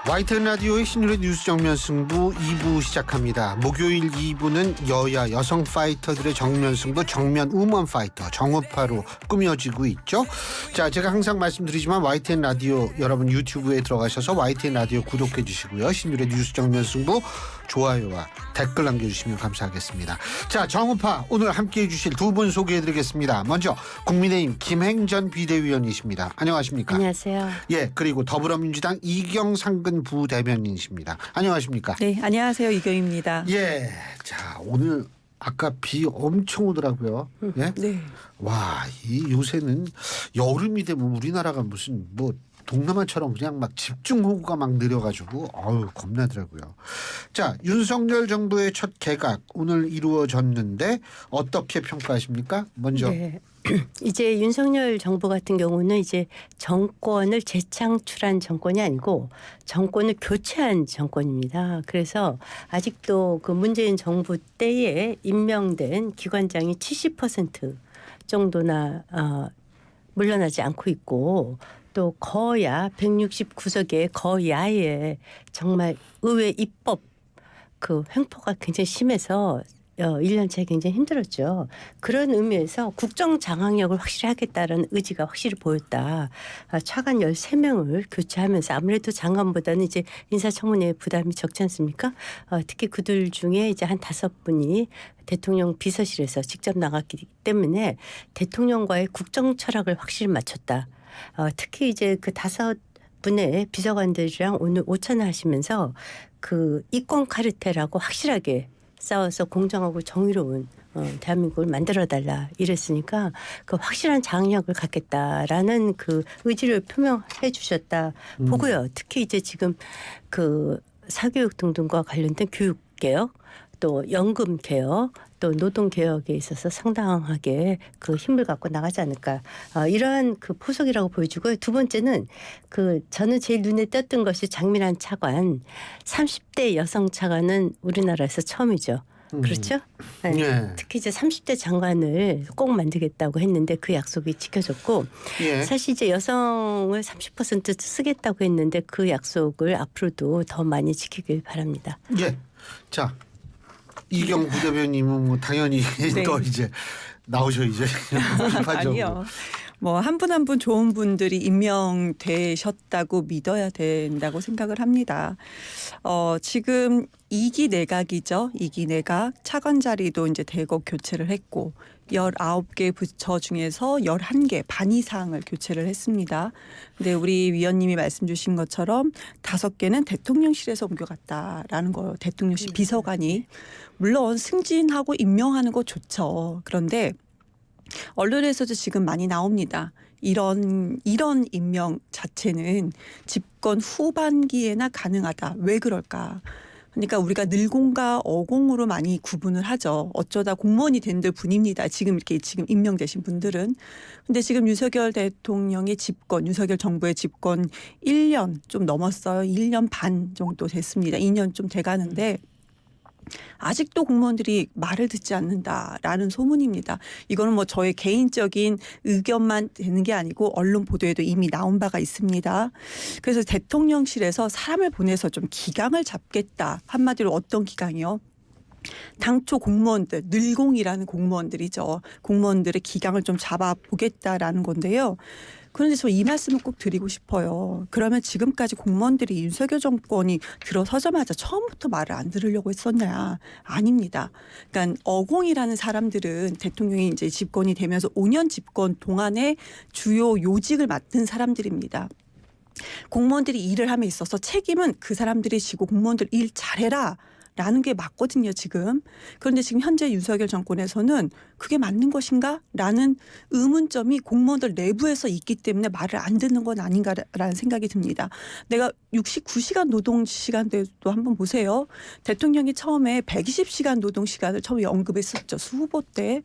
YTN 라디오의 신율의 뉴스 정면 승부 2부 시작합니다. 목요일 2부는 여야 여성 파이터들의 정면 승부 정면 우먼 파이터 정우파로 꾸며지고 있죠. 자, 제가 항상 말씀드리지만 YTN 라디오 여러분 유튜브에 들어가셔서 YTN 라디오 구독해 주시고요. 신율의 뉴스 정면 승부 좋아요와 댓글 남겨주시면 감사하겠습니다. 자, 정우파 오늘 함께해 주실 두 분 소개해드리겠습니다. 먼저 국민의힘 김행전 비대위원이십니다. 안녕하십니까? 안녕하세요. 예, 그리고 더불어민주당 이경상근 부대변인이십니다. 안녕하십니까? 네, 안녕하세요. 이경입니다. 예, 자 오늘 아까 비 엄청 오더라고요. 예? 네. 와, 이 요새는 여름이 되면 우리나라가 무슨 뭐 동남아처럼 그냥 막 집중호우가 막 내려가지고 겁나더라고요. 자, 윤석열 정부의 첫 개각 오늘 이루어졌는데 어떻게 평가하십니까? 먼저. 네. 이제 윤석열 정부 같은 경우는 이제 정권을 재창출한 정권이 아니고 정권을 교체한 정권입니다. 그래서 아직도 그 문재인 정부 때에 임명된 기관장이 70% 정도나 물러나지 않고 있고, 또 거야 169석의 거야에 정말 의회 입법 그 횡포가 굉장히 심해서 1년째 굉장히 힘들었죠. 그런 의미에서 국정 장악력을 확실히 하겠다는 의지가 확실히 보였다. 차관 13명을 교체하면서 아무래도 장관보다는 이제 인사청문회 부담이 적지 않습니까? 특히 그들 중에 이제 한 5분이 대통령 비서실에서 직접 나갔기 때문에 대통령과의 국정 철학을 확실히 맞췄다. 특히 이제 그 5분의 비서관들이랑 오늘 오찬을 하시면서 그 이권 카르텔하고 확실하게 싸워서 공정하고 정의로운 대한민국을 만들어달라 이랬으니까 그 확실한 장악력을 갖겠다라는 그 의지를 표명해 주셨다 보고요. 특히 이제 지금 그 사교육 등등과 관련된 교육개혁, 또 연금 개혁, 또 노동 개혁에 있어서 상당하게 그 힘을 갖고 나가지 않을까, 이러한 그 포석이라고 보여지고요. 두 번째는 그 저는 제일 눈에 띄었던 것이 장미란 차관, 30대 여성 차관은 우리나라에서 처음이죠. 그렇죠? 네. 예. 특히 이제 30대 장관을 꼭 만들겠다고 했는데 그 약속이 지켜졌고, 예. 사실 이제 여성을 30% 쓰겠다고 했는데 그 약속을 앞으로도 더 많이 지키길 바랍니다. 예. 자, 이경 부대변인은 뭐 당연히 네. 또 이제 나오셔야죠. 아니요. 뭐 한 분 한 분 좋은 분들이 임명되셨다고 믿어야 된다고 생각을 합니다. 지금 2기 내각이죠. 2기 내각 차관 자리도 이제 대거 교체를 했고 19개 부처 중에서 11개 반 이상을 교체를 했습니다. 근데 우리 위원님이 말씀 주신 것처럼 5개는 대통령실에서 옮겨갔다라는 거예요. 대통령실 비서관이. 물론 승진하고 임명하는 거 좋죠. 그런데 언론에서도 지금 많이 나옵니다. 이런 임명 자체는 집권 후반기에나 가능하다. 왜 그럴까? 그러니까 우리가 늘공과 어공으로 많이 구분을 하죠. 어쩌다 공무원이 된 분입니다. 지금 임명되신 분들은. 근데 지금 윤석열 대통령의 집권, 윤석열 정부의 집권 1년 좀 넘었어요. 1년 반 정도 됐습니다. 2년 좀 돼가는데 아직도 공무원들이 말을 듣지 않는다라는 소문입니다. 이거는 뭐 저의 개인적인 의견만 되는 게 아니고 언론 보도에도 이미 나온 바가 있습니다. 그래서 대통령실에서 사람을 보내서 좀 기강을 잡겠다. 한마디로 어떤 기강이요? 당초 공무원들, 늘공이라는 공무원들이죠. 공무원들의 기강을 좀 잡아보겠다라는 건데요. 그런데 저 이 말씀을 꼭 드리고 싶어요. 그러면 지금까지 공무원들이 윤석열 정권이 들어서자마자 처음부터 말을 안 들으려고 했었냐? 아닙니다. 그러니까 어공이라는 사람들은 대통령이 이제 집권이 되면서 5년 집권 동안에 주요 요직을 맡은 사람들입니다. 공무원들이 일을 함에 있어서 책임은 그 사람들이 지고 공무원들 일 잘해라. 라는 게 맞거든요, 지금. 그런데 지금 현재 윤석열 정권에서는 그게 맞는 것인가? 라는 의문점이 공무원들 내부에서 있기 때문에 말을 안 듣는 건 아닌가라는 생각이 듭니다. 내가 69시간 노동시간도 한번 보세요. 대통령이 처음에 120시간 노동시간을 처음에 언급했었죠. 수 후보 때.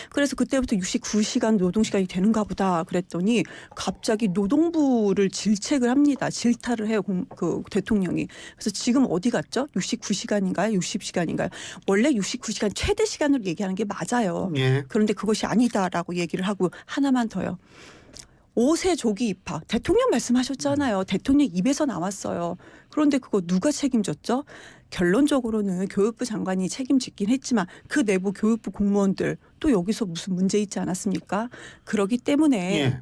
그래서 그때부터 69시간 노동시간이 되는가 보다 그랬더니 갑자기 노동부를 질책을 합니다. 질타를 해요. 그 대통령이. 그래서 지금 어디 갔죠? 69시간인가요? 60시간인가요? 원래 69시간 최대 시간으로 얘기하는 게 맞아요. 예. 그런데 그것이 아니다라고 얘기를 하고 하나만 더요. 5세 조기 입학. 대통령 말씀하셨잖아요. 대통령 입에서 나왔어요. 그런데 그거 누가 책임졌죠? 결론적으로는 교육부 장관이 책임지긴 했지만 그 내부 교육부 공무원들 또 여기서 무슨 문제 있지 않았습니까? 그러기 때문에 예.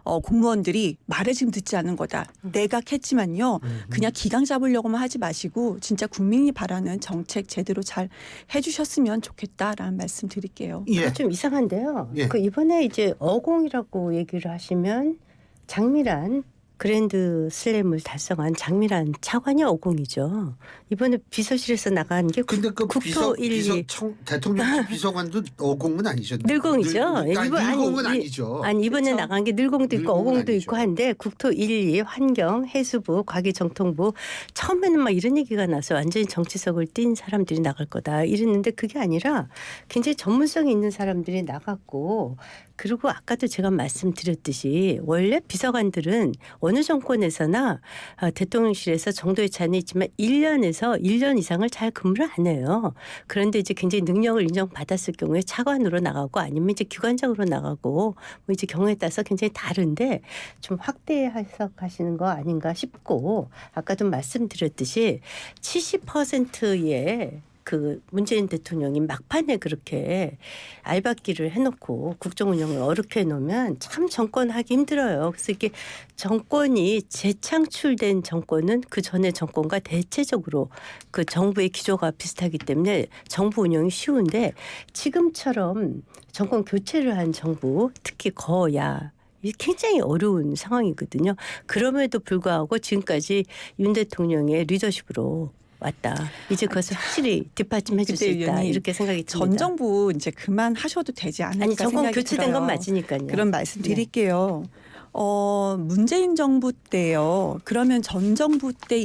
공무원들이 말을 지금 듣지 않는 거다. 내각했지만요. 그냥 기강 잡으려고만 하지 마시고 진짜 국민이 바라는 정책 제대로 잘 해주셨으면 좋겠다라는 말씀 드릴게요. 예. 좀 이상한데요. 예. 그 이번에 이제 어공이라고 얘기를 하시면 장미란 그랜드 슬램을 달성한 장미란 차관이 어공이죠. 이번에 비서실에서 나간 게 근데 그 국토 1, 2 대통령 비서관도 어공은 아니죠. 늘공이죠. 늘공은 아니죠. 아니 이번에 그렇죠. 나간 게 늘공도 있고 늘공은 어공도 아니죠. 있고 한데 국토 1, 2 환경, 해수부, 과기정통부 처음에는 막 이런 얘기가 나서 완전히 정치석을 띈 사람들이 나갈 거다 이랬는데 그게 아니라 굉장히 전문성이 있는 사람들이 나갔고 그리고 아까도 제가 말씀드렸듯이 원래 비서관들은 어느 정권에서나 대통령실에서 정도의 차이는 있지만 1년에서 1년 이상을 잘 근무를 안 해요. 그런데 이제 굉장히 능력을 인정받았을 경우에 차관으로 나가고 아니면 이제 기관장으로 나가고 뭐 이제 경우에 따라서 굉장히 다른데 좀 확대 해석하시는 거 아닌가 싶고 아까도 말씀드렸듯이 70%의 그 문재인 대통령이 막판에 그렇게 알박기를 해놓고 국정 운영을 어렵게 해놓으면 참 정권하기 힘들어요. 그래서 이게 정권이 재창출된 정권은 그 전에 정권과 대체적으로 그 정부의 기조가 비슷하기 때문에 정부 운영이 쉬운데 지금처럼 정권 교체를 한 정부 특히 거야 이게 굉장히 어려운 상황이거든요. 그럼에도 불구하고 지금까지 윤 대통령의 리더십으로 왔다. 이제 그것을 확실히 뒷받침해 줄 수 있다. 의원님, 이렇게 생각이 듭니다. 전 정부 이제 그만하셔도 되지 않을까 아니 정권 생각이 교체된 들어요. 건 맞으니까요. 그런 말씀 드릴게요. 문재인 정부 때요. 그러면 전 정부 때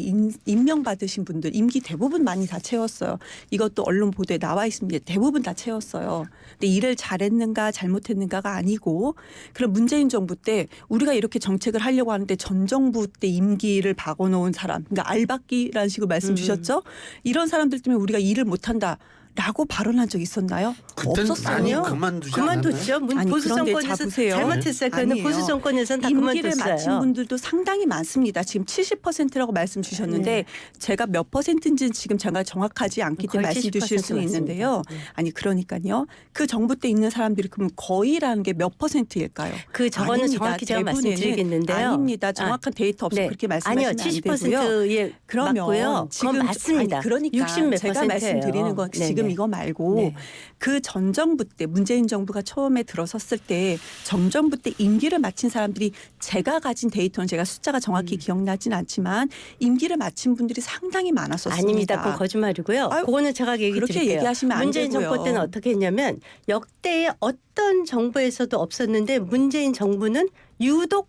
임명받으신 분들 임기 대부분 많이 다 채웠어요. 이것도 언론 보도에 나와 있습니다. 대부분 다 채웠어요. 근데 일을 잘했는가 잘못했는가가 아니고 그럼 문재인 정부 때 우리가 이렇게 정책을 하려고 하는데 전 정부 때 임기를 박아놓은 사람 그러니까 알박기라는 식으로 말씀 주셨죠. 이런 사람들 때문에 우리가 일을 못한다. 라고 발언한 적 있었나요? 그때는 없었어요. 많이 그만두지 그만뒀죠. 아니, 보수 그런데 정권에서 자 보세요. 잘못했어요. 그런데 아니에요. 보수 정권에서는 다 임기를 마친 그만뒀어요. 분들도 상당히 많습니다. 지금 70%라고 말씀 주셨는데 네. 제가 몇 퍼센트인지는 지금 제가 정확하지 않기 때문에 거의 말씀 주실 70% 수는 있는데요. 맞습니다. 아니 그러니까요. 그 정부 때 있는 사람들이 그럼 거의라는 게 몇 퍼센트일까요? 그 저거는 아닙니다. 정확히 제가 대부분에는 말씀드리겠는데요. 아닙니다. 정확한 데이터 없이 네. 그렇게 아니요, 말씀하시면 안 되고요. 70%에 그러면 맞고요. 그건 맞습니다. 아니, 그러니까 60 몇 제가 퍼센트예요. 말씀드리는 건 지금 네네. 이거 말고 네. 그 전 정부 때 문재인 정부가 처음에 들어섰을 때 전 정부 때 임기를 마친 사람들이 제가 가진 데이터는 제가 숫자가 정확히 기억나진 않지만 임기를 마친 분들이 상당히 많았었습니다. 아닙니다. 그건 거짓말이고요. 아유, 그거는 제가 얘기 그렇게 드릴게요. 얘기하시면 안 문재인 되고요. 정권 때는 어떻게 했냐면 역대의 어떤 정부에서도 없었는데 문재인 정부는 유독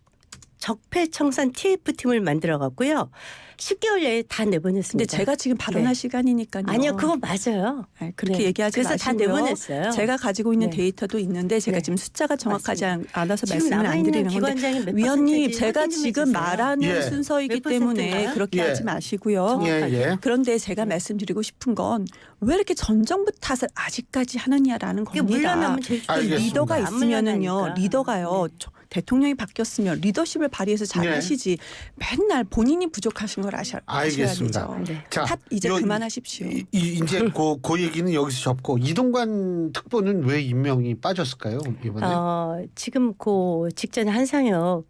적폐청산 TF팀을 만들어 갖고요. 10개월 내에 다 내보냈습니다. 근데 제가 지금 발언할 네. 시간이니까요. 아니요, 그거 맞아요. 네, 그렇게 네. 얘기하지 그래서 다 마시고요. 내보냈어요. 제가 가지고 있는 네. 데이터도 있는데 제가 네. 지금 숫자가 정확하지 않아서 지금 말씀을 안 남아있는 드리는 건데 기관장이 몇 위원님 퍼센트인지 제가 확인 좀 지금 해주세요. 말하는 예. 순서이기 몇 때문에 퍼센트인가요? 그렇게 예. 하지 마시고요. 예, 예. 그런데 제가 말씀드리고 싶은 건 왜 이렇게 전 정부 탓을 아직까지 하느냐라는 그게 겁니다. 물러나면 제일 알겠습니다. 리더가 안 있으면은요. 물러나니까. 리더가요. 네. 대통령이 바뀌었으면 리더십을 발휘해서 잘 네. 하시지. 맨날 본인이 부족하신 걸 아셔야 알겠습니다. 되죠. 네. 자, 탓 이제 요- 그만하십시오. 이제 그 얘기는 여기서 접고 이동관 특보는 왜 임명이 빠졌을까요 이번에? 지금 그 직전에 한상혁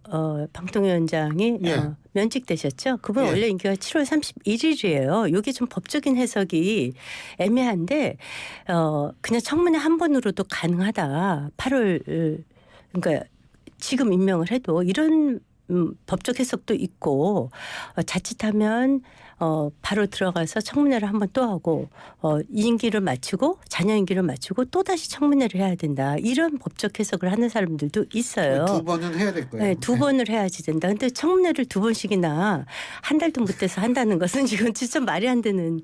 방통위원장이 예. 면직되셨죠. 그분 예. 원래 임기가 7월 31일이에요. 이게 좀 법적인 해석이 애매한데 그냥 청문회 한 번으로도 가능하다. 8월 그러니까 지금 임명을 해도 이런 법적 해석도 있고 자칫하면 바로 들어가서 청문회를 한 번 또 하고 임기를 마치고 자녀 임기를 마치고 또 다시 청문회를 해야 된다. 이런 법적 해석을 하는 사람들도 있어요. 두 번은 해야 될 거예요. 네, 두 번을 해야지 된다. 근데 청문회를 두 번씩이나 한 달도 못해서 한다는 것은 지금 진짜 말이 안 되는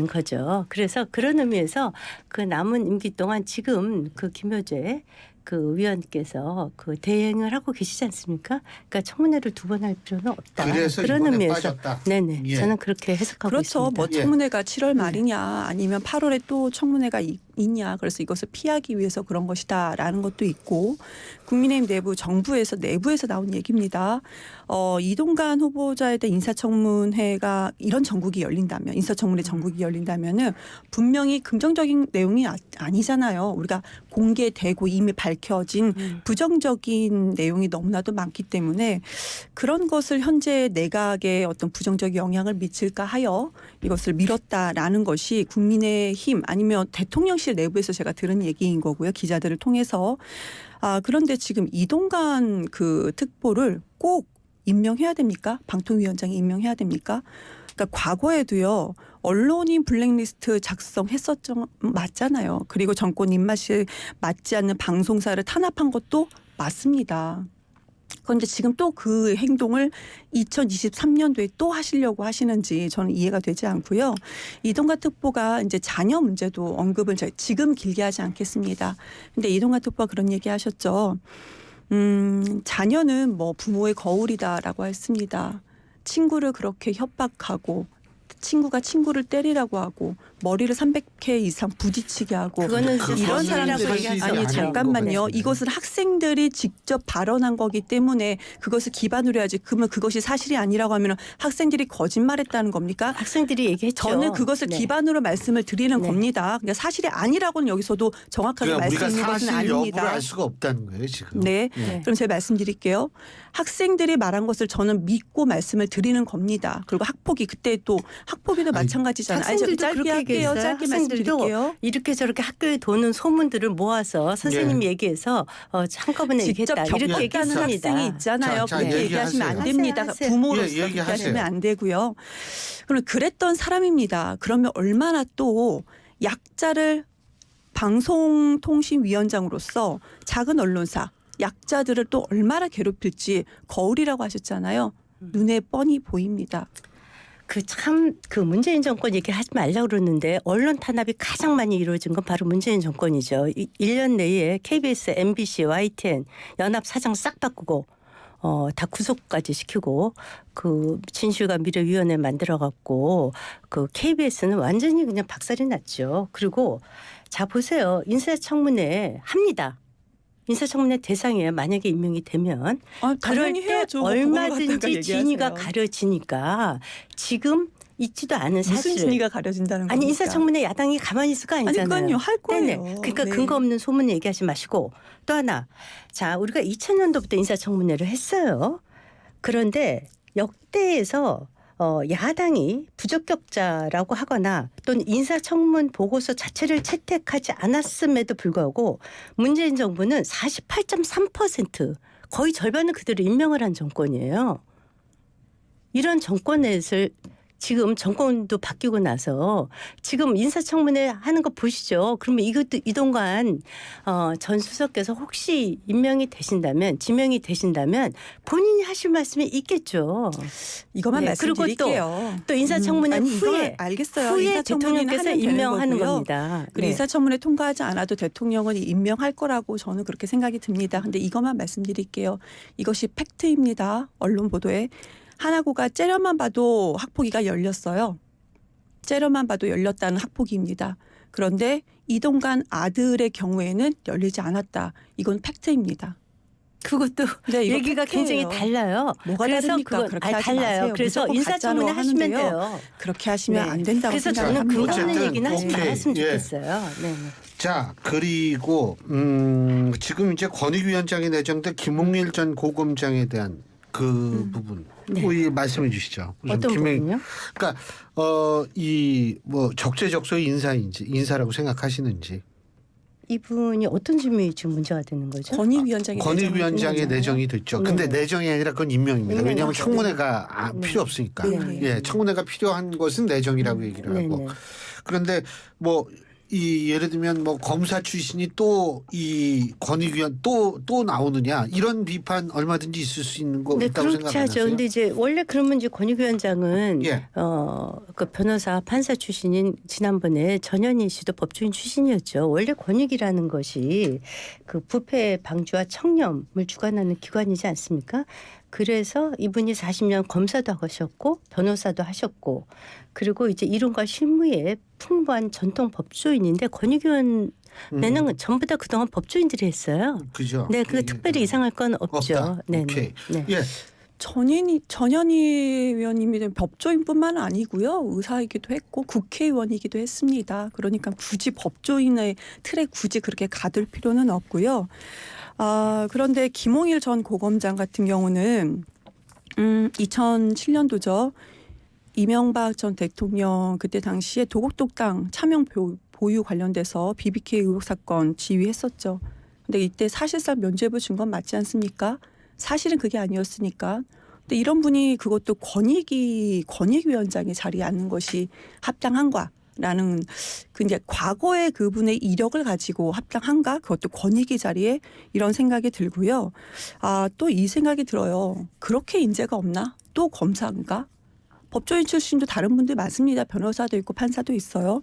거죠. 그래서 그런 의미에서 그 남은 임기 동안 지금 그 김효재 그 위원께서 그 대행을 하고 계시지 않습니까? 그러니까 청문회를 두 번 할 필요는 없다. 그래서 그런 이번에 의미에서 빠졌다. 네네 예. 저는 그렇게 해석하고 그렇죠. 있습니다. 뭐 예. 청문회가 7월 말이냐 아니면 8월에 또 청문회가 있냐. 그래서 이것을 피하기 위해서 그런 것이다라는 것도 있고 국민의힘 내부 정부에서 내부에서 나온 얘기입니다. 이동관 후보자에 대한 인사청문회가 이런 전국이 열린다면 인사청문회 전국이 열린다면은 분명히 긍정적인 내용이 아니잖아요. 우리가 공개되고 이미 밝혀진 부정적인 내용이 너무나도 많기 때문에 그런 것을 현재 내각에 어떤 부정적 영향을 미칠까 하여 이것을 미뤘다라는 것이 국민의힘 아니면 대통령실 내부에서 제가 들은 얘기인 거고요. 기자들을 통해서. 그런데 지금 이동관 그 특보를 꼭 임명해야 됩니까? 방통위원장이 임명해야 됩니까? 그러니까 과거에도요. 언론인 블랙리스트 작성했었죠. 맞잖아요. 그리고 정권 입맛에 맞지 않는 방송사를 탄압한 것도 맞습니다. 그런데 지금 또 그 행동을 2023년도에 또 하시려고 하시는지 저는 이해가 되지 않고요. 이동관 특보가 이제 자녀 문제도 언급을 지금 길게 하지 않겠습니다. 근데 이동관 특보가 그런 얘기 하셨죠. 자녀는 뭐 부모의 거울이다라고 했습니다. 친구를 그렇게 협박하고 친구가 친구를 때리라고 하고 머리를 300회 이상 부딪히게 하고 그거는 이런 사람들이 아니 잠깐만요. 이것은 학생들이 직접 발언한 거기 때문에 그것을 기반으로 해야지. 그러면 그것이 사실이 아니라고 하면 학생들이 거짓말했다는 겁니까? 학생들이 얘기했죠. 저는 그것을 네. 기반으로 말씀을 드리는 네. 겁니다. 그러니까 사실이 아니라고는 여기서도 정확하게 그러니까 우리가 말씀드리는 것은 사실 여부를 아닙니다. 알 수가 없다는 거예요 지금. 네. 네. 그럼 제가 말씀드릴게요. 학생들이 말한 것을 저는 믿고 말씀을 드리는 겁니다. 그리고 학폭위 그때 또 학폭위도 아니, 마찬가지잖아요. 학생들도 짧게 그렇게 할게요. 얘기했어요. 짧게 학생들도 말씀드릴게요. 이렇게 저렇게 학교에 도는 소문들을 모아서 선생님이 얘기해서 한꺼번에 직접 얘기했다. 이렇게 겪었다는 얘기했습니다. 학생이 있잖아요. 자, 그렇게 얘기하세요. 얘기하시면 안 하세요, 됩니다. 하세요. 부모로서 예, 그렇게 얘기하세요. 하시면 안 되고요. 그럼 그랬던 사람입니다. 그러면 얼마나 또 약자를 방송통신위원장으로서 작은 언론사 약자들을 또 얼마나 괴롭힐지 거울이라고 하셨잖아요. 눈에 뻔히 보입니다. 그 문재인 정권 얘기를 하지 말라고 그러는데 언론 탄압이 가장 많이 이루어진 건 바로 문재인 정권이죠. 1년 내에 KBS, MBC, YTN 연합 사장 싹 바꾸고 다 구속까지 시키고 그 진실과 미래위원회 만들어 갖고 그 KBS는 완전히 그냥 박살이 났죠. 그리고 자 보세요. 인사청문회 합니다. 인사청문회 대상이에요. 만약에 임명이 되면 그럴 당연히 때 해야죠. 얼마든지 진위가 가려지니까 지금 있지도 않은 무슨 사실. 진위가 가려진다는 겁니까? 아니 인사청문회 야당이 가만히 있을 거 아니잖아요. 아니 그건요 할 거예요. 네네. 그러니까 네. 근거 없는 소문 얘기하지 마시고 또 하나. 자 우리가 2000년도부터 인사청문회를 했어요. 그런데 역대에서 야당이 부적격자라고 하거나 또는 인사청문 보고서 자체를 채택하지 않았음에도 불구하고 문재인 정부는 48.3% 거의 절반을 그대로 임명을 한 정권이에요. 이런 정권에서 지금 정권도 바뀌고 나서 지금 인사청문회 하는 거 보시죠. 그러면 이것도 이동관 전 수석께서 혹시 임명이 되신다면 지명이 되신다면 본인이 하실 말씀이 있겠죠. 이것만 네, 말씀드릴게요. 또 인사청문회 아니, 후에 이건 알겠어요. 후에 인사청문회는 대통령께서 하면 되는 임명하는 거고요. 겁니다. 그리고 네. 인사청문회 통과하지 않아도 대통령은 임명할 거라고 저는 그렇게 생각이 듭니다. 근데 이것만 말씀드릴게요. 이것이 팩트입니다. 언론 보도에. 하나고가 째려만 봐도 학폭위가 열렸어요. 째려만 봐도 열렸다는 학폭위입니다. 그런데 이동관 아들의 경우에는 열리지 않았다. 이건 팩트입니다. 그것도 네, 이거 얘기가 팩트예요. 굉장히 달라요. 뭐가 그래서 다릅니까? 그건 그렇게 하지 달라요. 마세요. 그래서 무조건 인사청문회 가짜로 하시면 하는데요. 돼요. 그렇게 하시면 네. 안 된다고 그래서 저는 생각합니다. 근거 없는 어쨌든 얘기는 하지 오케이. 말았으면 예. 좋겠어요. 네. 자 그리고 지금 이제 권익위원장이 내정된 김홍일 전 고검장에 대한 그 부분 네. 이 말씀해 주시죠. 우선 어떤 부분요? 그러니까 이 뭐 적재적소의 인사라고 생각하시는지. 이분이 어떤 점이 지금 문제가 되는 거죠? 권익위원장이 권익위원장에 내정이 내정이 됐죠. 근데 네. 내정이 아니라 그건 임명입니다. 임명이죠. 왜냐하면 청문회가 네. 필요 없으니까. 네. 예, 청문회가 필요한 것은 내정이라고 얘기를 네, 하고. 네. 그런데 뭐 이 예를 들면 뭐 검사 출신이 또 이 권익위원 또 나오느냐 이런 비판 얼마든지 있을 수 있는 거 네, 있다고 그렇지 하죠. 생각하세요? 근데 이제 원래 그러면 이제 권익위원장은 예. 그 변호사 판사 출신인 지난번에 전현희 씨도 법조인 출신이었죠. 원래 권익이라는 것이 그 부패 방지와 청렴을 주관하는 기관이지 않습니까? 그래서 이분이 40년 검사도 하셨고 변호사도 하셨고 그리고 이제 이론과 실무에 풍부한 전통 법조인인데 권익위원회는 전부 다 그동안 법조인들이 했어요. 그죠. 네, 그 특별히 이상할 건 없죠. 없다. 네, 오케이. 네. 예. 전현희 의원님이 법조인뿐만 아니고요. 의사이기도 했고 국회의원이기도 했습니다. 그러니까 굳이 법조인의 틀에 굳이 그렇게 가둘 필요는 없고요. 그런데 김홍일 전 고검장 같은 경우는 2007년도죠. 이명박 전 대통령 그때 당시에 도곡동땅 차명 보유 관련돼서 BBK 의혹 사건 지휘했었죠. 근데 이때 사실상 면죄부 준 건 맞지 않습니까? 사실은 그게 아니었으니까. 근데 이런 분이 그것도 권익위원장의 자리에 앉는 것이 합당한가라는 그 이제 과거의 그분의 이력을 가지고 합당한가? 그것도 권익위 자리에 이런 생각이 들고요. 또 이 생각이 들어요. 그렇게 인재가 없나? 또 검사인가? 법조인 출신도 다른 분들 많습니다. 변호사도 있고 판사도 있어요.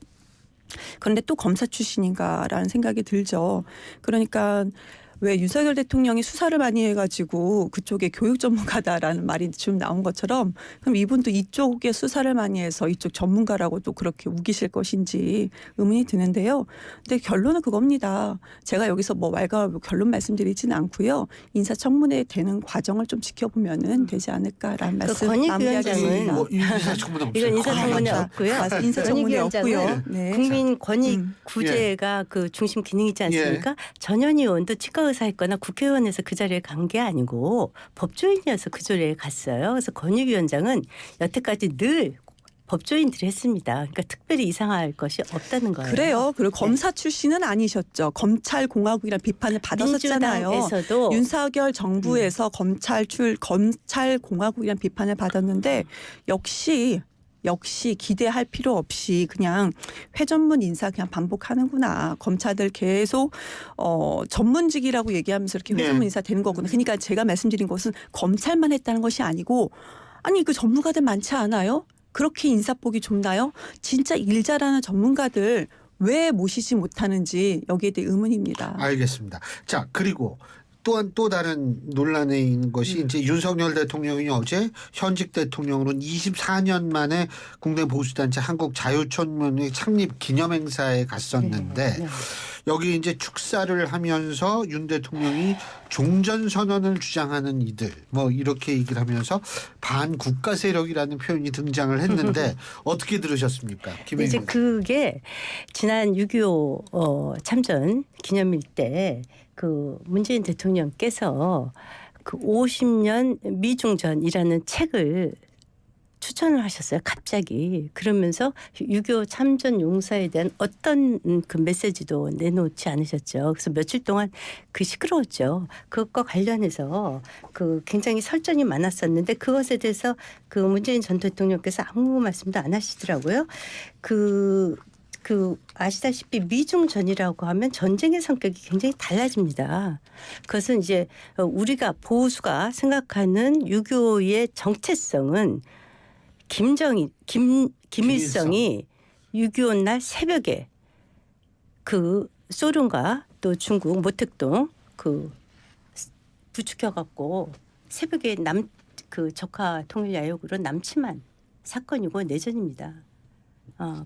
그런데 또 검사 출신인가라는 생각이 들죠. 그러니까 왜 윤석열 대통령이 수사를 많이 해가지고 그쪽에 교육 전문가다라는 말이 좀 나온 것처럼 그럼 이분도 이쪽에 수사를 많이 해서 이쪽 전문가라고 또 그렇게 우기실 것인지 의문이 드는데요. 근데 결론은 그겁니다. 제가 여기서 뭐 결론 말씀드리지는 않고요. 인사청문회 되는 과정을 좀 지켜보면은 되지 않을까라는 말씀 마무리하겠습니다. 인사청문회 이건 인사청문회 없고요. 인사청문회 없고요. 네. 국민 권익 구제가 그 중심 기능이지 않습니까? 전현희 의원도 치과 의사했거나 국회의원에서 그 자리에 간 게 아니고 법조인이어서 그 자리에 갔어요. 그래서 권익위원장은 여태까지 늘 법조인들이 했습니다. 그러니까 특별히 이상할 것이 없다는 거예요. 그래요. 그리고 검사 출신은 아니셨죠. 검찰공화국이라는 비판을 받았었잖아요. 민주당에서도 윤석열 정부에서 검찰공화국이라는 비판을 받았는데 역시 기대할 필요 없이 그냥 회전문 인사 그냥 반복하는구나. 검사들 계속 전문직이라고 얘기하면서 이렇게 회전문 인사 되는 거구나. 그러니까 제가 말씀드린 것은 검찰만 했다는 것이 아니고 아니 그 전문가들 많지 않아요? 그렇게 인사폭이 좁나요? 진짜 일 잘하는 전문가들 왜 모시지 못하는지 여기에 대해 의문입니다. 알겠습니다. 자, 그리고 또한 또 다른 논란에 있는 것이 이제 윤석열 대통령이 어제 현직 대통령으로 24년 만에 국내 보수단체 한국자유촌문회 창립 기념행사에 갔었는데 여기 이제 축사를 하면서 윤 대통령이 종전선언을 주장하는 이들 뭐 이렇게 얘기를 하면서 반국가 세력이라는 표현이 등장을 했는데 어떻게 들으셨습니까? 이제 그게 지난 6.25 참전 기념일 때 그 문재인 대통령께서 그 50년 미중전이라는 책을 추천을 하셨어요. 갑자기. 그러면서 6.25 참전 용사에 대한 어떤 그 메시지도 내놓지 않으셨죠. 그래서 며칠 동안 그 시끄러웠죠. 그것과 관련해서 그 굉장히 설전이 많았었는데 그것에 대해서 그 문재인 전 대통령께서 아무 말씀도 안 하시더라고요. 그 아시다시피 미중전이라고 하면 전쟁의 성격이 굉장히 달라집니다. 그것은 이제 우리가 보수가 생각하는 6.25의 정체성은 김일성이 6.25 날 새벽에 그 소련과 또 중국 모택동 그 부추겨갖고 새벽에 그 적화 통일 야욕으로 남침한 사건이고 내전입니다.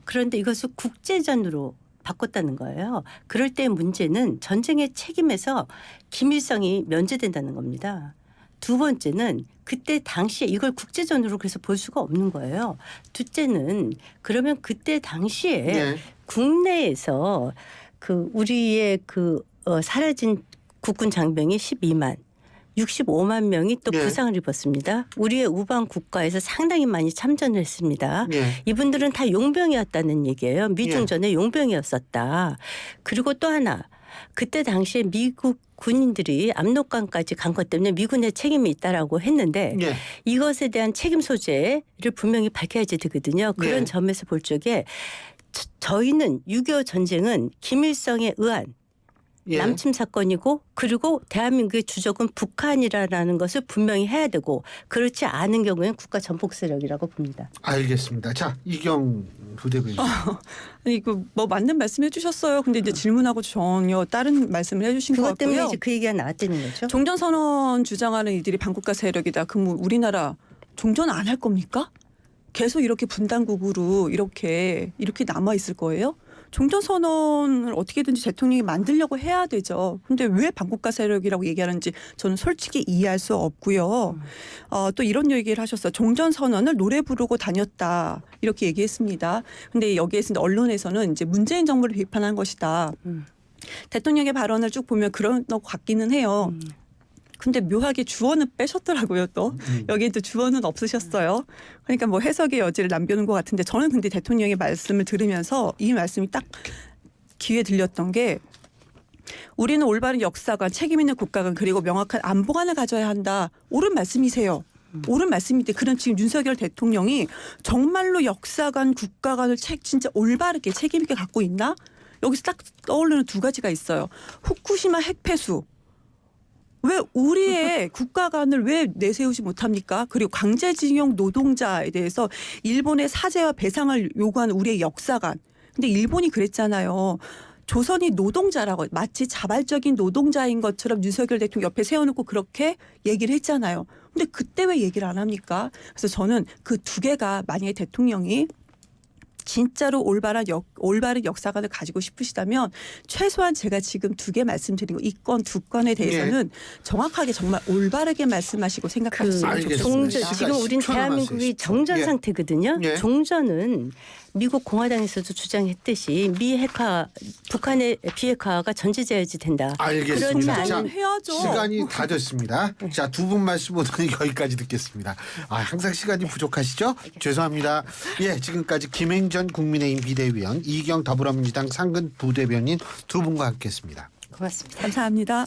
그런데 이것을 국제전으로 바꿨다는 거예요. 그럴 때 문제는 전쟁의 책임에서 김일성이 면제된다는 겁니다. 두 번째는 그때 당시에 이걸 국제전으로 그래서 볼 수가 없는 거예요. 둘째는 그러면 그때 당시에 국내에서 그 우리의 사라진 국군 장병이 12만 65만 명이 또 부상을 입었습니다. 우리의 우방 국가에서 상당히 많이 참전을 했습니다. 이분들은 다 용병이었다는 얘기예요. 미중전의 용병이었었다. 그리고 또 하나 그때 당시에 미국 군인들이 압록강까지 간 것 때문에 미군의 책임이 있다라고 했는데 이것에 대한 책임 소재를 분명히 밝혀야지 되거든요. 그런 점에서 볼 적에 저희는 6.25 전쟁은 김일성에 의한 예. 남침 사건이고 그리고 대한민국의 주적은 북한이라는 것을 분명히 해야 되고 그렇지 않은 경우에는 국가 전폭 세력이라고 봅니다. 알겠습니다. 자, 이경 부대변인. 아니 뭐 맞는 말씀해 주셨어요. 근데 이제 질문하고 전혀 다른 말씀을 해주신 것 그것 때문에 같고요. 이제 그 얘기가 나왔다는 거죠. 종전선언 주장하는 이들이 반국가 세력이다. 그럼 뭐 우리나라 종전 안 할 겁니까? 계속 이렇게 분단국으로 이렇게 남아 있을 거예요? 종전선언을 어떻게든지 대통령이 만들려고 해야 되죠. 근데 왜 반국가 세력이라고 얘기하는지 저는 솔직히 이해할 수 없고요. 또 이런 얘기를 하셨어요. 종전선언을 노래 부르고 다녔다. 이렇게 얘기했습니다. 근데 여기에서 언론에서는 이제 문재인 정부를 비판한 것이다. 대통령의 발언을 쭉 보면 그런 것 같기는 해요. 근데 묘하게 주어는 빼셨더라고요. 또 여기에 또 주어는 없으셨어요. 그러니까 뭐 해석의 여지를 남겨놓은 것 같은데 저는 근데 대통령의 말씀을 들으면서 이 말씀이 딱 귀에 들렸던 게 우리는 올바른 역사관, 책임 있는 국가관 그리고 명확한 안보관을 가져야 한다. 옳은 말씀이세요. 옳은 말씀인데 그런 지금 윤석열 대통령이 정말로 역사관, 국가관을 진짜 올바르게 책임 있게 갖고 있나? 여기서 딱 떠오르는 두 가지가 있어요. 후쿠시마 핵폐수. 왜 우리의 국가관을 왜 내세우지 못합니까? 그리고 강제징용 노동자에 대해서 일본의 사죄와 배상을 요구하는 우리의 역사관. 근데 일본이 그랬잖아요. 조선이 노동자라고 마치 자발적인 노동자인 것처럼 윤석열 대통령 옆에 세워놓고 그렇게 얘기를 했잖아요. 근데 그때 왜 얘기를 안 합니까? 그래서 저는 그 두 개가 만약에 대통령이 진짜로 올바른 역사관을 가지고 싶으시다면 최소한 제가 지금 두 개 말씀드린 거 이 건 두 건에 대해서는 정확하게 정말 올바르게 말씀하시고 생각하셨으면 알겠습니다. 좋겠습니다. 지금 우린 10초 대한민국이 남았어요. 정전 예. 상태거든요. 예. 종전은 미국 공화당에서도 주장했듯이 미 핵화, 북한의 비핵화가 전제자여지 된다. 알겠습니다. 그렇지 자, 종전은 해야죠. 시간이 다 됐습니다. 자, 두 분 말씀 오늘 여기까지 듣겠습니다. 항상 시간이 부족하시죠? 죄송합니다. 예, 지금까지 김행전 국민의힘 비대위원, 이경 더불어민주당 상근 부대변인 두 분과 함께했습니다. 고맙습니다. 감사합니다.